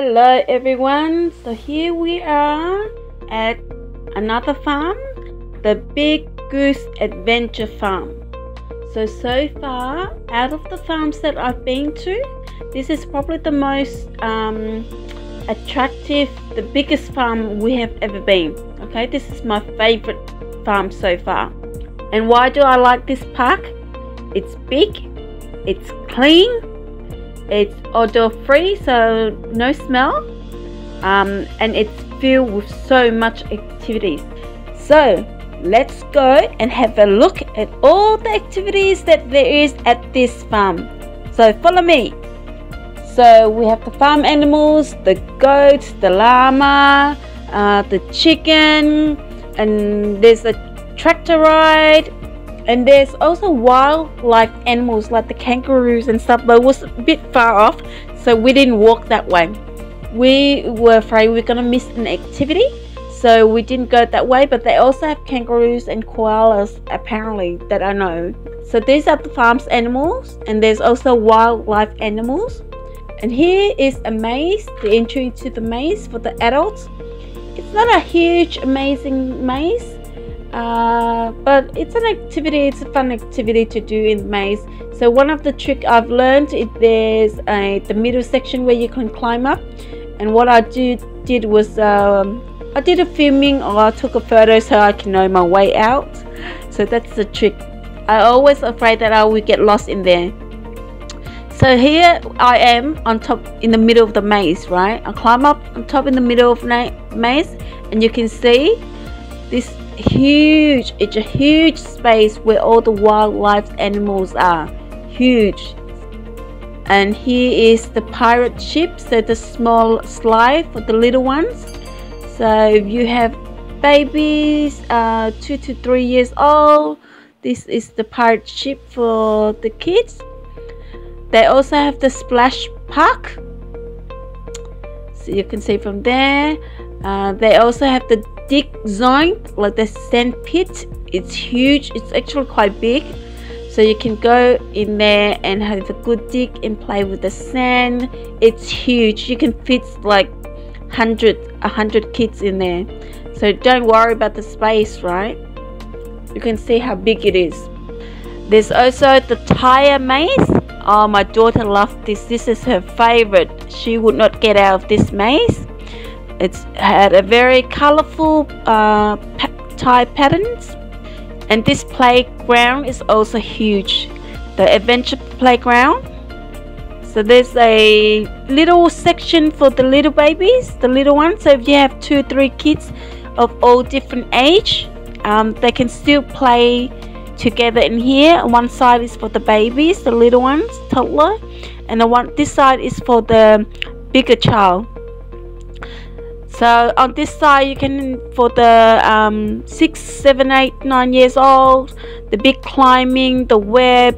Hello everyone, so here we are at another farm, the Big Goose Adventure Farm. So far, out of the farms that I've been to, this is probably the most attractive, the biggest farm we have ever been. Okay, this is my favorite farm so far. And why do I like this park? It's big, it's clean, it's odor free, so no smell, and it's filled with so much activities. So let's go and have a look at all the activities that there is at this farm. So follow me. So we have the farm animals, the goats, the llama, the chicken, and there's a tractor ride. And there's also wildlife animals like the kangaroos and stuff, but it was a bit far off, so we didn't walk that way. We were afraid we were going to miss an activity, so we didn't go that way. But they also have kangaroos and koalas, apparently, that I know. So these are the farm's animals, and there's also wildlife animals. And here is a maze, the entry to the maze for the adults. It's not a huge, amazing maze. But it's an activity, it's a fun activity to do in the maze. So one of the tricks I've learned is there's the middle section where you can climb up, and what I did was I did a filming, or I took a photo so I can know my way out. So that's the trick. I always afraid that I will get lost in there. So here I am on top in the middle of the maze, right? I climb up on top in the middle of the maze, and you can see this huge, it's a huge space where all the wildlife animals are huge. And here is the pirate ship, so the small slide for the little ones. So if you have babies 2 to 3 years old, this is the pirate ship for the kids. They also have the splash park, so you can see from there. They also have the dig zone, like the sand pit. It's huge, it's actually quite big, so you can go in there and have a good dig and play with the sand. It's huge, you can fit like 100 kids in there, so don't worry about the space, right? You can see how big it is. There's also the tire maze. Oh, my daughter loved this. This is her favorite. She would not get out of this maze. It's had a very colorful tie patterns, and this playground is also huge, the adventure playground. So there's a little section for the little babies, the little ones. So if you have 2 or 3 kids of all different age, they can still play together in here. One side is for the babies, the little ones, toddler, and this side is for the bigger child. So on this side you can, for the 6, 7, 8, 9 years old, the big climbing, the web,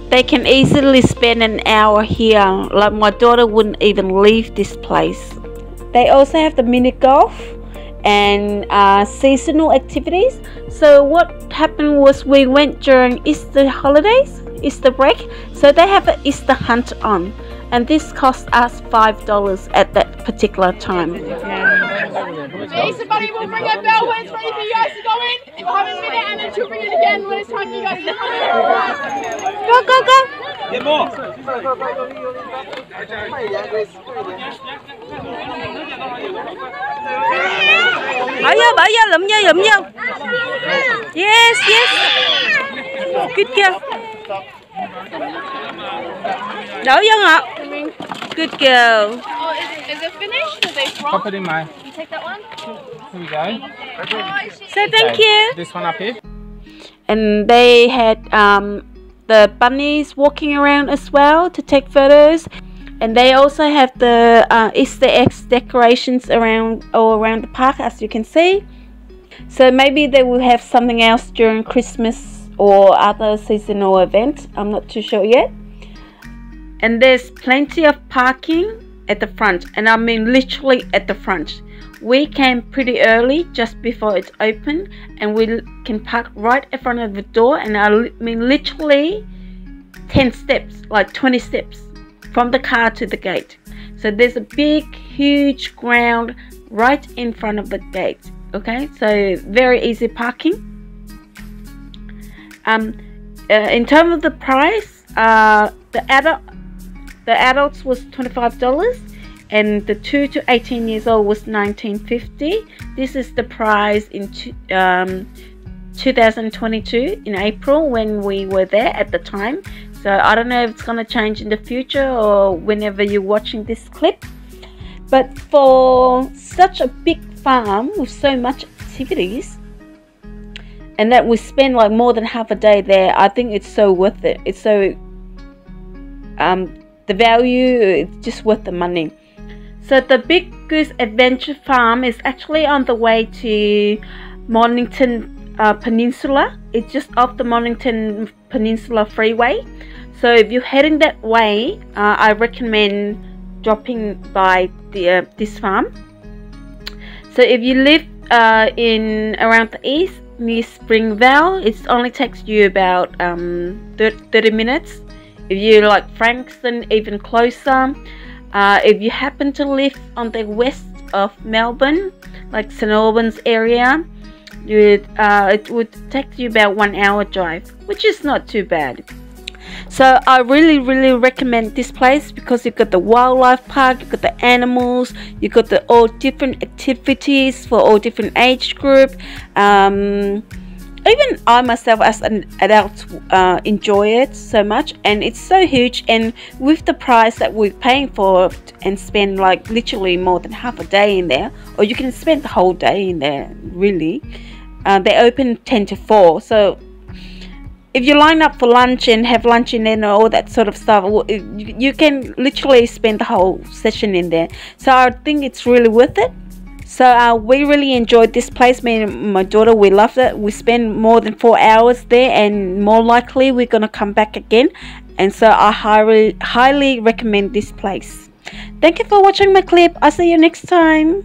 they can easily spend an hour here. Like my daughter wouldn't even leave this place. They also have the mini golf and seasonal activities. So what happened was we went during Easter holidays, Easter break, so they have an Easter hunt on, and this cost us $5 at that particular time. Hey, somebody will ring a bell when it's ready for you guys to go in. You'll have a minute and then she'll ring it again when it's time for you guys to come in. Go, go, go! Get more! Bỏ vô, lụm vô. Yes, yes. Good girl. Đổ vô Ngọc. Good girl. Oh, is it finished? Are they front? Pop it in mine. You take that one? Here we go. Say thank you. This one up here. And they had the bunnies walking around as well to take photos. And they also have the Easter eggs decorations all around the park, as you can see. So maybe they will have something else during Christmas or other seasonal events. I'm not too sure yet. And there's plenty of parking at the front, and I mean literally at the front. We came pretty early, just before it's open, and we can park right in front of the door, and I mean literally 10 steps, like 20 steps from the car to the gate. So there's a big huge ground right in front of the gate. Okay, so very easy parking. In terms of the price, the adults was $25 and the 2 to 18 years old was $19.50. This is the price in 2022 in April when we were there at the time. So I don't know if it's gonna change in the future or whenever you're watching this clip. But for such a big farm with so much activities, and that we spend like more than half a day there, I think it's so worth it. It's so the value, it's just worth the money. So the Big Goose Adventure Farm is actually on the way to Mornington Peninsula. It's just off the Mornington Peninsula Freeway. So if you're heading that way, I recommend dropping by this farm. So if you live in around the east near Springvale, it only takes you about 30 minutes. If you like Frankston, even closer. If you happen to live on the west of Melbourne, like St Albans area, it would take you about 1 hour drive, which is not too bad. So I really recommend this place because you've got the wildlife park, you've got the animals, you've got the all different activities for all different age group. Even I myself as an adult enjoy it so much, and it's so huge, and with the price that we're paying for it and spend like literally more than half a day in there, or you can spend the whole day in there really. They open 10 to 4, so if you line up for lunch and have lunch in there and all that sort of stuff, you can literally spend the whole session in there. So I think it's really worth it. So we really enjoyed this place. Me and my daughter, we loved it. We spent more than 4 hours there, and more likely we're gonna come back again. And so I highly recommend this place. Thank you for watching my clip. I'll see you next time.